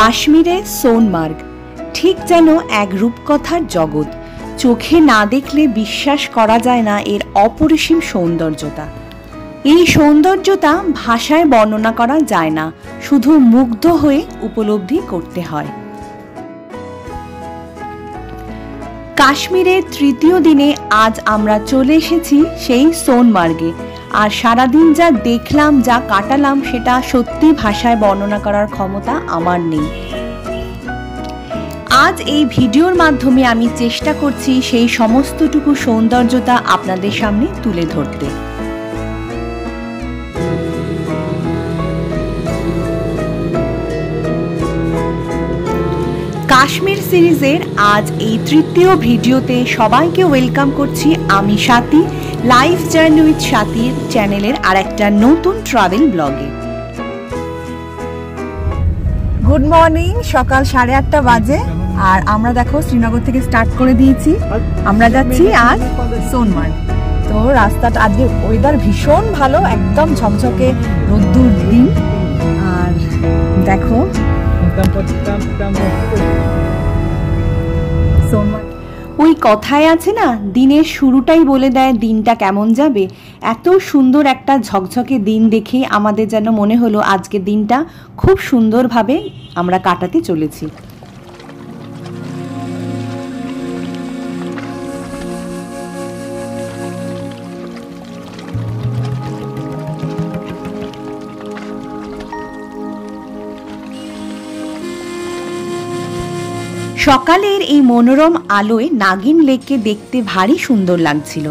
কাশ্মীরে সোনমার্গ ঠিক যেন এক রূপকথার জগৎ। চোখে না দেখলে বিশ্বাস করা যায় না এর অপরিসীম সৌন্দর্যতা। এই সৌন্দর্যতা ভাষায় বর্ণনা করা যায় না, শুধু মুগ্ধ হয়ে উপলব্ধি করতে হয়। কাশ্মীরের তৃতীয় দিনে আজ আমরা চলে এসেছি সেই সোনমার্গে। আর সারাদিন যা দেখলাম, যা কাটালাম, সেটা সত্যি ভাষায় বর্ণনা করার ক্ষমতা আমার নেই। আজ এই ভিডিওর মাধ্যমে আমি চেষ্টা করছি সেই সমস্তটুকু সৌন্দর্যতা আপনাদের সামনে তুলে ধরতে। কাশ্মীর সিরিজের আজ এই তৃতীয় ভিডিওতে সবাইকে ওয়েলকাম করছি আমি স্বাতী, লাইফ জার্নি উইথ স্বাতীর চ্যানেলের আর একটা নতুন ট্রাভেল ব্লগে। গুড মর্নিং, সকাল 8:30 বাজে আর আমরা দেখো শ্রীনগর থেকে স্টার্ট করে দিয়েছি। আমরা যাচ্ছি আজ সোনমার্গ। তো রাস্তাটা আজকে ওয়েদার ভীষণ ভালো, একদম ঝকঝকে রোদ্দুর দিন। আর দেখো ওই কথায় আছে না, দিনের শুরুটাই বলে দেয় দিনটা কেমন যাবে। এত সুন্দর একটা ঝকঝকে দিন দেখে আমাদের যেন মনে হলো আজকের দিনটা খুব সুন্দরভাবে আমরা কাটাতে চলেছি। সকালের এই মনোরম আলোয় নাগিন লেককে দেখতে ভারী সুন্দর লাগছিল।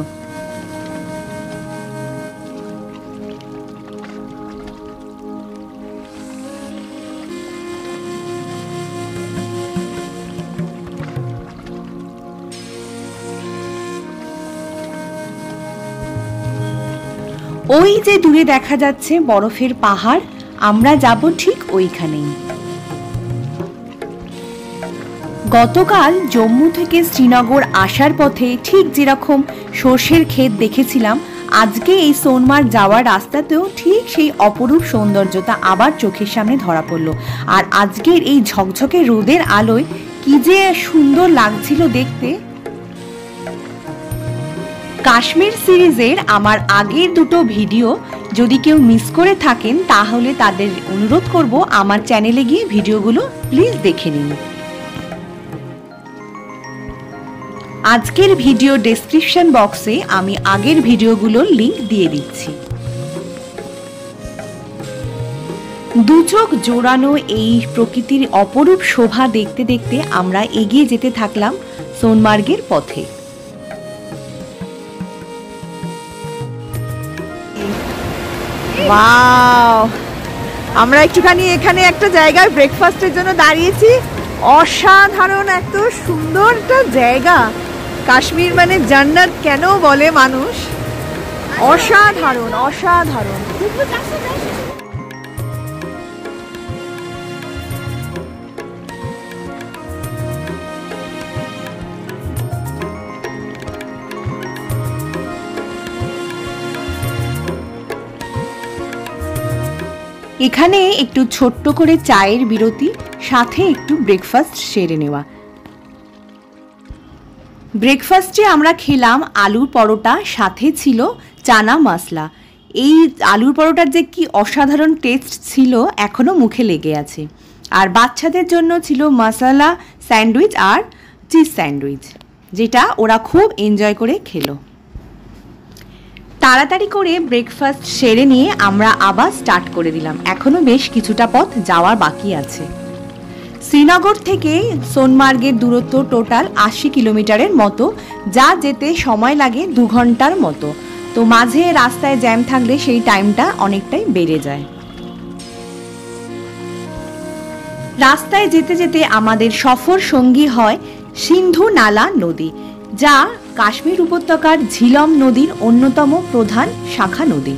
ওই যে দূরে দেখা যাচ্ছে বরফের পাহাড়, আমরা যাব ঠিক ওইখানেই। গতকাল জম্মু থেকে শ্রীনগর আসার পথে ঠিক যেরকম সর্ষের ক্ষেত দেখেছিলাম, আজকে এই সোনমার্গ যাওয়ার রাস্তাতেও ঠিক সেই অপরূপ সৌন্দর্যতা আবার চোখের সামনে ধরা পড়ল। আর আজকের এই ঝকঝকে রোদের আলোয় কি যে সুন্দর লাগছিল দেখতে। কাশ্মীর সিরিজের আমার আগের দুটো ভিডিও যদি কেউ মিস করে থাকেন তাহলে তাদের অনুরোধ করব আমার চ্যানেলে গিয়ে ভিডিওগুলো প্লিজ দেখে নিন। আজকের ভিডিও ডেসক্রিপশন বক্সে আমি আগের ভিডিওগুলোর লিংক দিয়ে দিচ্ছি। দু চোখ জোড়ানো এই প্রকৃতির অপরূপ শোভা দেখতে দেখতে আমরা এগিয়ে যেতে থাকলাম সোনমার্গের পথে। ওয়াও, আমরা একটুখানি এখানে একটা জায়গায় ব্রেকফাস্টের জন্য দাঁড়িয়েছি। অসাধারণ এত সুন্দর একটা জায়গা। কাশ্মীর মানে জান্নাত কেন বলে মানুষ, অসাধারণ অসাধারণ। এখানে একটু ছোট্ট করে চায়ের বিরতি, সাথে একটু ব্রেকফাস্ট সেরে নেওয়া। ব্রেকফাস্টে আমরা খেলাম আলুর পরোটা, সাথে ছিল চানা মশলা। এই আলুর পরোটার যে কি অসাধারণ টেস্ট ছিল এখনও মুখে লেগে আছে। আর বাচ্চাদের জন্য ছিল মশলা স্যান্ডউইচ আর চিজ স্যান্ডউইচ, যেটা ওরা খুব এনজয় করে খেলো। তাড়াতাড়ি করে ব্রেকফাস্ট সেরে নিয়ে আমরা আবার স্টার্ট করে দিলাম। এখনও বেশ কিছুটা পথ যাওয়ার বাকি আছে। শ্রীনগর থেকে সোনমার্গের দূরত্ব টোটাল 80 কিলোমিটারের মতো, যা যেতে সময় লাগে 2 ঘন্টার মতো। তো মাঝে রাস্তায় জ্যাম থাকলে সেই টাইমটা অনেকটাই বেড়ে যায়। রাস্তায় যেতে যেতে আমাদের সফর সঙ্গী হয় সিন্ধু নালা নদী, যা কাশ্মীর উপত্যকার ঝিলম নদীর অন্যতম প্রধান শাখা নদী।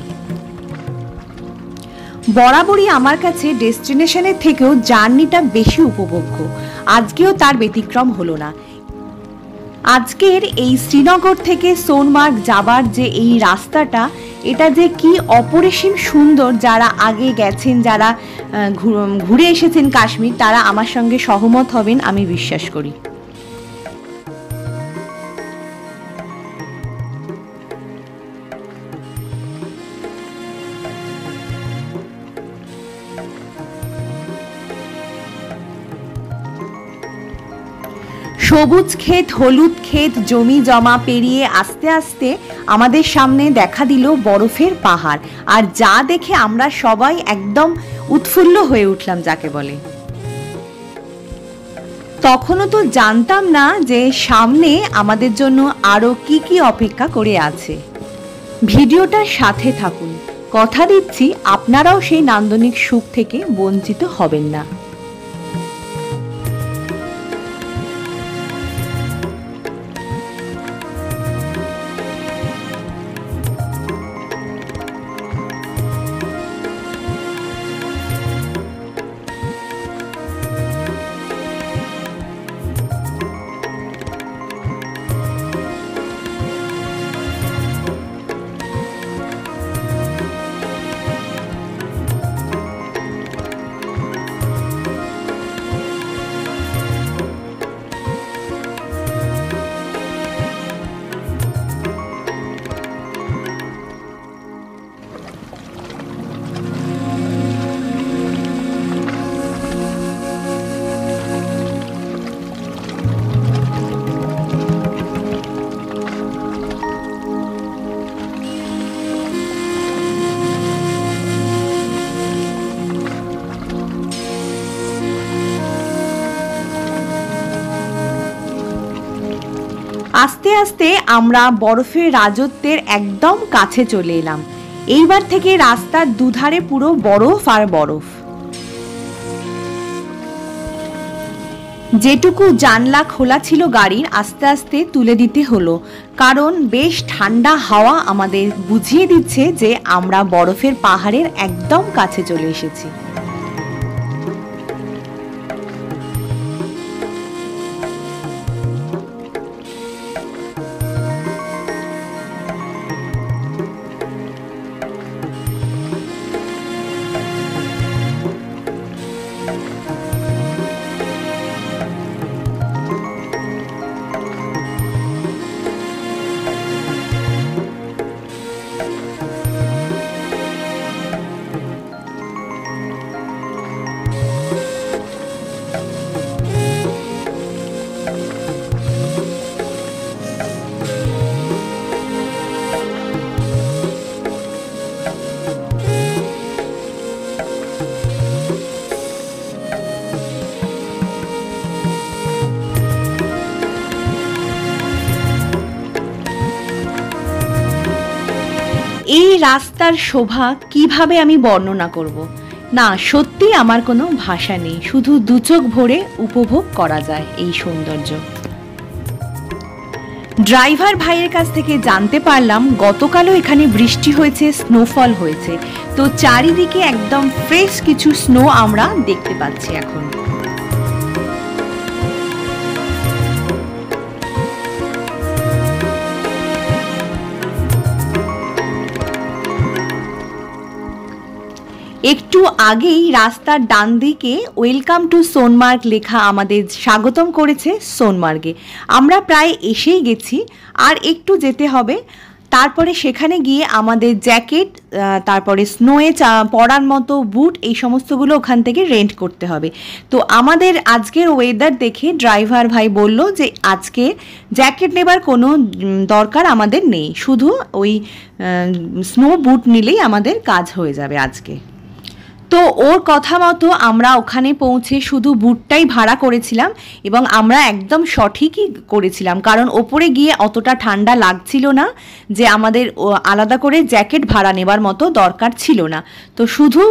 বরাবরই আমার কাছে ডেস্টিনেশনের থেকেও জার্নিটা বেশি উপভোগ্য। আজকেও তার ব্যতিক্রম হলো না। আজকের এই শ্রীনগর থেকে সোনমার্গ যাবার যে এই রাস্তাটা, এটা যে কি অপরিসীম সুন্দর। যারা আগে গেছেন, যারা ঘুরে এসেছেন কাশ্মীর, তারা আমার সঙ্গে সহমত হবেন আমি বিশ্বাস করি। সবুজ ক্ষেত, হলুদ ক্ষেত, জমি জমা পেরিয়ে আস্তে আস্তে আমাদের সামনে দেখা দিল বরফের পাহাড়। আর যা দেখে আমরা সবাই একদম উৎফুল্ল হয়ে উঠলাম যাকে বলে। তখনও তো জানতাম না যে সামনে আমাদের জন্য আরো কি কি অপেক্ষা করে আছে। ভিডিওটার সাথে থাকুন, কথা দিচ্ছি আপনারাও সেই নান্দনিক সুখ থেকে বঞ্চিত হবেন না। আস্তে আস্তে আমরা বরফের রাজত্বের একদম কাছে চলে এলাম। এইবার থেকে রাস্তার দুধারে পুরো বরফ আর বরফ। যেটুকু জানলা খোলা ছিল গাড়ির আস্তে আস্তে তুলে দিতে হলো, কারণ বেশ ঠান্ডা হাওয়া আমাদের বুঝিয়ে দিচ্ছে যে আমরা বরফের পাহাড়ের একদম কাছে চলে এসেছি। এই রাস্তার শোভা কিভাবে আমি বর্ণনা করব না, সত্যি আমার কোনো ভাষা নেই, শুধু দু চোখ ভরে উপভোগ করা যায় এই সৌন্দর্য। ড্রাইভার ভাইয়ের কাছ থেকে জানতে পারলাম গতকালও এখানে বৃষ্টি হয়েছে, স্নোফল হয়েছে, তো চারিদিকে একদম ফ্রেশ কিছু স্নো আমরা দেখতে পাচ্ছি এখন। একটু আগেই রাস্তার ডান দিকে ওয়েলকাম টু সোনমার্গ লেখা আমাদের স্বাগতম করেছে সোনমার্গে। আমরা প্রায় এসেই গেছি, আর একটু যেতে হবে। তারপরে সেখানে গিয়ে আমাদের জ্যাকেট, তারপরে স্নোয়ে পরার মতো বুট, এই সমস্তগুলো ওখান থেকে রেন্ট করতে হবে। তো আমাদের আজকের ওয়েদার দেখে ড্রাইভার ভাই বলল যে আজকে জ্যাকেট নেবার কোনো দরকার আমাদের নেই, শুধু ওই স্নো বুট নিলেই আমাদের কাজ হয়ে যাবে আজকে। তো ওর কথা মতো আমরা ওখানে পৌঁছে শুধু বুটটাই ভাড়া করেছিলাম, এবং আমরা একদম সঠিকই করেছিলাম, কারণ ওপরে গিয়ে অতটা ঠান্ডা লাগছিল না যে আমাদের আলাদা করে জ্যাকেট ভাড়া নেবার মতো দরকার ছিল না। তো শুধু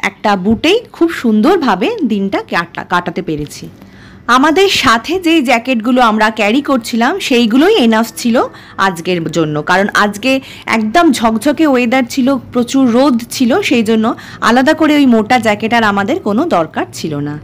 একটা বুটেই খুব সুন্দরভাবে দিনটা কাটাতে পেরেছি। আমাদের সাথে যেই জ্যাকেটগুলো আমরা ক্যারি করছিলাম সেইগুলোই এনাফ ছিল আজকের জন্য, কারণ আজকে একদম ঝকঝকে ওয়েদার ছিল, প্রচুর রোদ ছিল, সেই জন্য আলাদা করে ওই মোটা জ্যাকেট আর আমাদের কোনো দরকার ছিল না।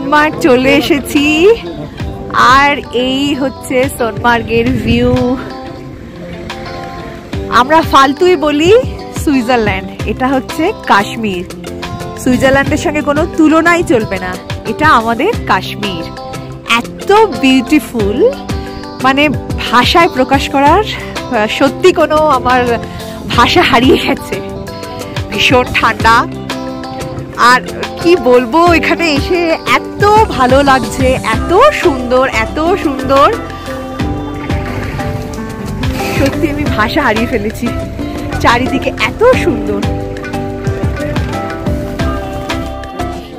সোনমার্গ চলে এসেছি, আর এই হচ্ছে সোনমার্গের ভিউ। আমরা ফালতুই বলি সুইজারল্যান্ড, এটা হচ্ছে কাশ্মীর। সুইজারল্যান্ডের সঙ্গে কোনো তুলনাই চলবে না, এটা আমাদের কাশ্মীর। এত বিউটিফুল, মানে ভাষায় প্রকাশ করার সত্যি কোনো আমার ভাষা হারিয়ে গেছে। ভীষণ ঠান্ডা, আর কি বলবো, এখানে এসে এত ভালো লাগছে, এত সুন্দর, এত সুন্দর, সত্যি আমি ভাষা হারিয়ে ফেলেছি। চারিদিকে এত সুন্দর।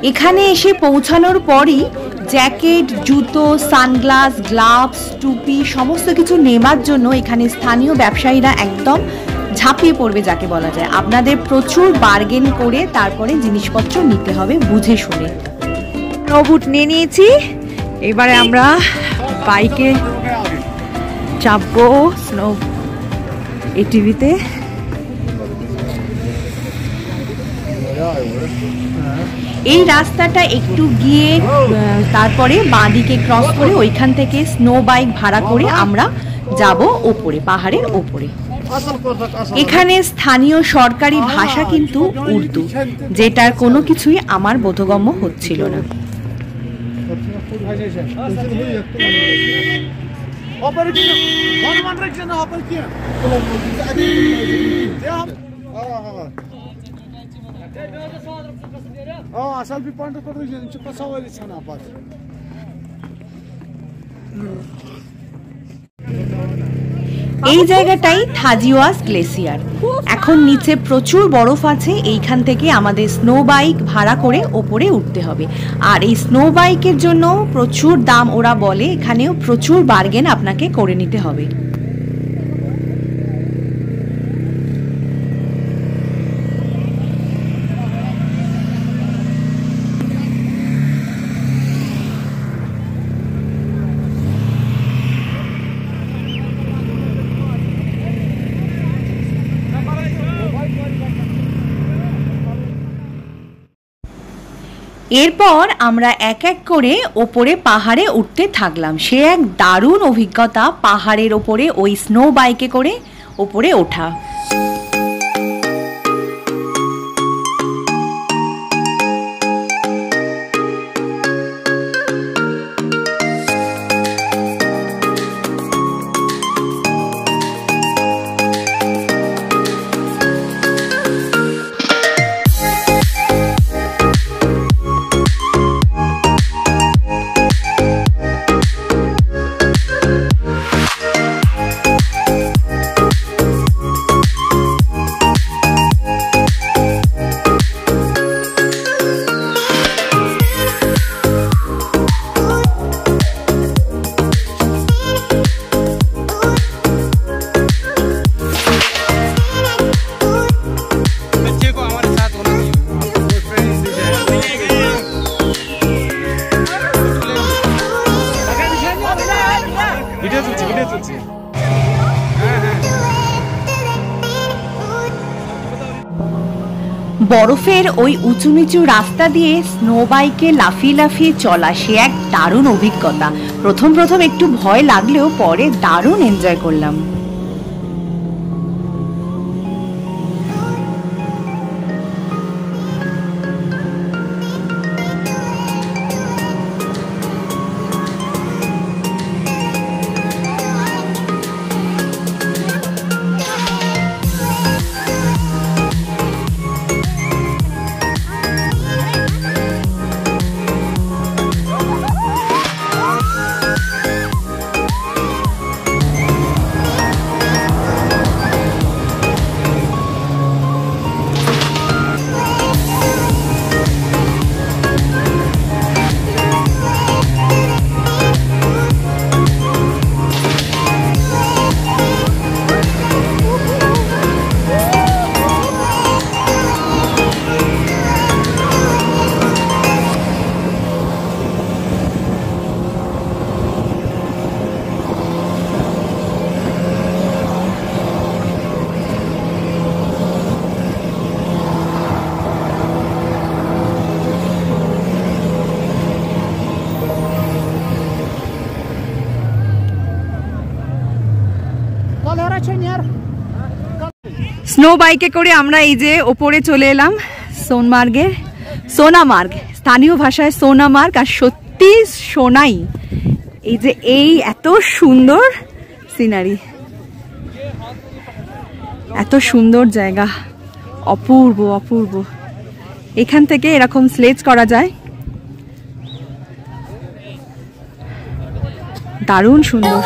এখানে এসে পৌঁছানোর পরই জ্যাকেট, জুতো, সানগ্লাস, গ্লাভস, টুপি সমস্ত কিছু নেবার জন্য এখানে স্থানীয় ব্যবসায়ীরা একদম ঝাঁপিয়ে পড়বে, যাকে বলা যায়। আপনাদের প্রচুর বার্গেন করে তারপরে জিনিসপত্র নিতে হবে বুঝে শুনে। স্নো বুট নিয়ে নিয়েছি, এবারে আমরা বাইকে চাপবো স্নো এটিভিতে। এই রাস্তাটা একটু গিয়ে তারপরে বাঁদিকে ক্রস করে ওইখান থেকে স্নো বাইক ভাড়া করে আমরা যাব ওপরে, পাহাড়ের ওপরে। এখানে স্থানীয় সরকারি ভাষা কিন্তু উর্দু, যেটার কোনো কিছুই আমার বোধগম্য হচ্ছিল না। এই জায়গাটাই থাজিওয়াস গ্লেসিয়ার। এখন নিচে প্রচুর বরফ আছে, এইখান থেকে আমাদের স্নো বাইক ভাড়া করে ওপরে উঠতে হবে। আর এই স্নো বাইকের জন্য প্রচুর দাম ওরা বলে, এখানেও প্রচুর বার্গেন আপনাকে করে নিতে হবে। এরপর আমরা এক এক করে ওপরে পাহাড়ে উঠতে থাকলাম। সে এক দারুণ অভিজ্ঞতা, পাহাড়ের ওপরে ওই স্নো বাইকে করে ওপরে ওঠা। বরফের ওই উঁচু নিচু রাস্তা দিয়ে স্নো বাইকে লাফিয়ে লাফিয়ে চলা, সে এক দারুণ অভিজ্ঞতা। প্রথম একটু ভয় লাগলেও পরে দারুণ এনজয় করলাম। স্নো বাইকে করে আমরা এই যে ওপরে চলে এলাম সোনমার্গে, সোনামার্গ, স্থানীয় ভাষায় সোনামার্গ, আর সত্যি সোনাই। এই যে এই এত সুন্দর সিনারি, এত সুন্দর জায়গা, অপূর্ব অপূর্ব। এখান থেকে এরকম স্লেজ করা যায়, দারুণ সুন্দর।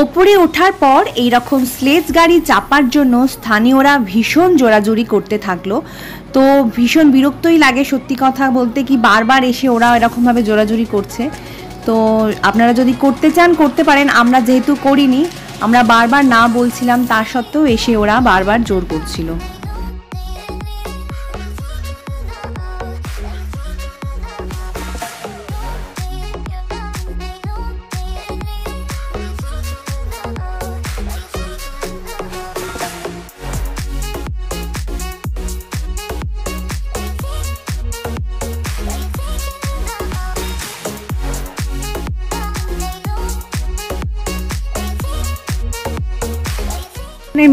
ওপরে ওঠার পর এইরকম স্লেজ গাড়ি চাপার জন্য স্থানীয়রা ভীষণ জোরাজুরি করতে থাকলো। তো ভীষণ বিরক্তই লাগে সত্যি কথা বলতে, কি বারবার এসে ওরা এরকমভাবে জোরাজুরি করছে। তো আপনারা যদি করতে চান করতে পারেন, আমরা যেহেতু করিনি, আমরা বারবার না বলছিলাম, তা সত্ত্বেও এসে ওরা বারবার জোর করছিল।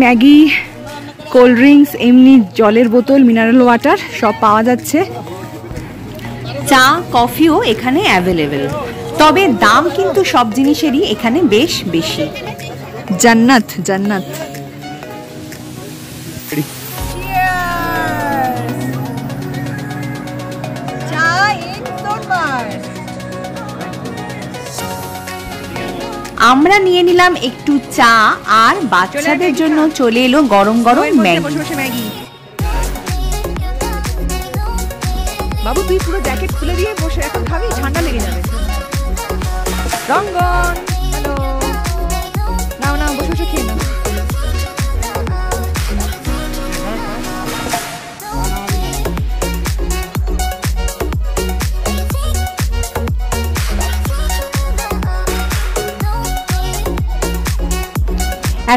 ম্যাগি, কোল্ড ড্রিঙ্কস, এমনি জলের বোতল, মিনারেল ওয়াটার সব পাওয়া যাচ্ছে। চা কফিও এখানে অ্যাভেলেবেল, তবে দাম কিন্তু সব জিনিসেরই এখানে বেশ বেশি। জান্নাত জান্নাত। আমরা নিয়ে নিলাম একটু চা, আর বাচ্চাদের জন্য চলে এলো গরম গরম ম্যাগি। বাবু তুই পুরো জ্যাকেট খুলে দিয়ে বসে এখন খাবি, ঠান্ডা লেগে যাবে। রঙ্গন, হ্যালো, নাও নাও বসে বসে খেয়ে নাও।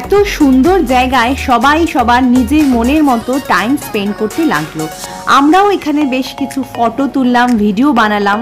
এত সুন্দর জায়গায় সবাই সবার নিজের মনের মতো টাইম স্পেন্ড করতে লাগলো। আমরাও এখানে বেশ কিছু ফটো তুললাম, ভিডিও বানালাম।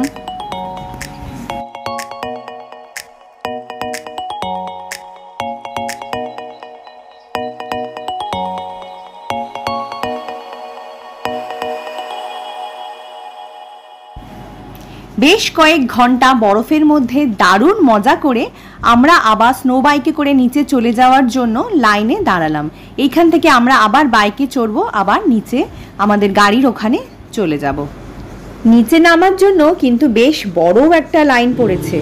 বেশ কয়েক ঘন্টা বরফের মধ্যে দারুণ মজা করে আমরা আবার স্নো বাইকে করে নিচে চলে যাওয়ার জন্য লাইনে দাঁড়ালাম। এইখান থেকে আমরা আবার বাইকে চড়বো, আবার নিচে আমাদের গাড়ির ওখানে চলে যাব। নিচে নামার জন্য কিন্তু বেশ বড় একটা লাইন পড়েছে।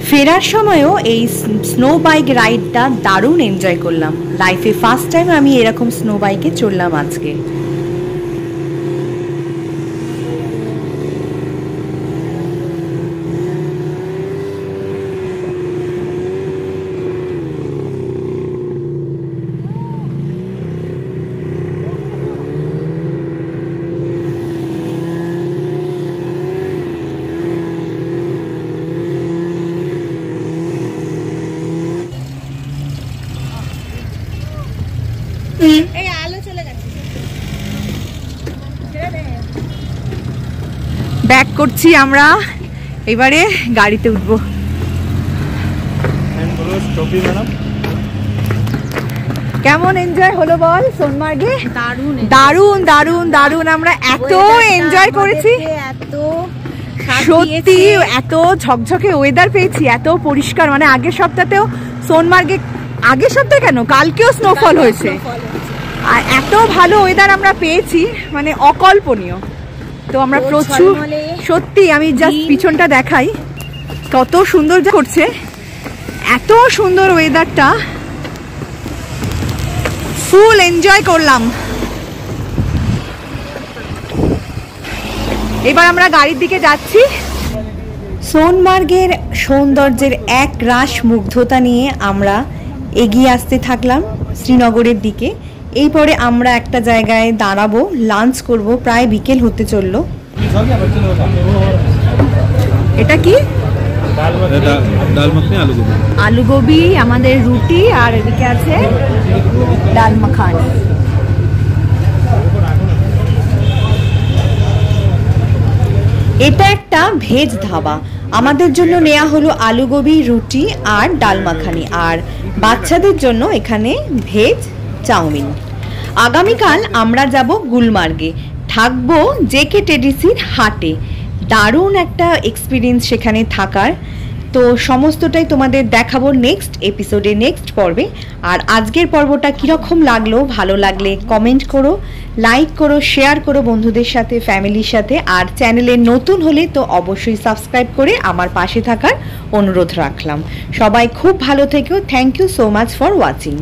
ফেরার সময়ও এই স্নো বাইক রাইডটা দারুণ এনজয় করলাম। লাইফে ফার্স্ট টাইম আমি এরকম স্নো বাইকে চড়লাম আজকে। ব্যাক করছি আমরা, এবারে গাড়িতে উঠবো। কেমন এনজয় হলো বল সোনমার্গে? দারুণ দারুণ দারুণ দারুণ, আমরা এত এনজয় করেছি, সত্যি এত ঝকঝকে ওয়েদার পেয়েছি, এত পরিষ্কার। মানে আগের সপ্তাহেও সোনমার্গে, আগের সপ্তাহে কেন কালকেও স্নোফল হয়েছে, আর এত ভালো ওয়েদার আমরা পেয়েছি, মানে অকল্পনীয়। তো আমরা প্রচুর, সত্যি আমি জাস্ট পিছনটা দেখাই কত সুন্দর করছে, এত সুন্দর ওয়েদারটা। ফুল এনজয় করলাম। এবার আমরা গাড়ির দিকে যাচ্ছি। সোনমার্গের সৌন্দর্যের এক রাশ মুগ্ধতা নিয়ে আমরা এগিয়ে আসতে থাকলাম শ্রীনগরের দিকে। এরপরে আমরা একটা জায়গায় দাঁড়াবো, লাঞ্চ করব, প্রায় বিকেল হতে চললো। এটা কি? ডাল মাখনি, আলু গোবি। আলু গোবি, আমাদের রুটি, আর এদিকে আছে ডাল মাখানি। এটা একটা ভেজ ধাবা। আমাদের জন্য নেওয়া হলো আলু গোবি, রুটি আর ডাল মাখানি, আর বাচ্চাদের জন্য এখানে ভেজ চাউমিন। আগামীকাল আমরা যাব গুলমার্গে, থাকবো জেকে টেডিসির হাটে। দারুণ একটা এক্সপিরিয়েন্স সেখানে থাকার। তো সমস্তটাই তোমাদের দেখাবো নেক্সট এপিসোডে, নেক্সট পর্বে। আর আজকের পর্বটা কীরকম লাগলো, ভালো লাগলে কমেন্ট করো, লাইক করো, শেয়ার করো বন্ধুদের সাথে, ফ্যামিলির সাথে। আর চ্যানেলে নতুন হলে তো অবশ্যই সাবস্ক্রাইব করে আমার পাশে থাকার অনুরোধ রাখলাম। সবাই খুব ভালো থেকো। Thank you so much for watching.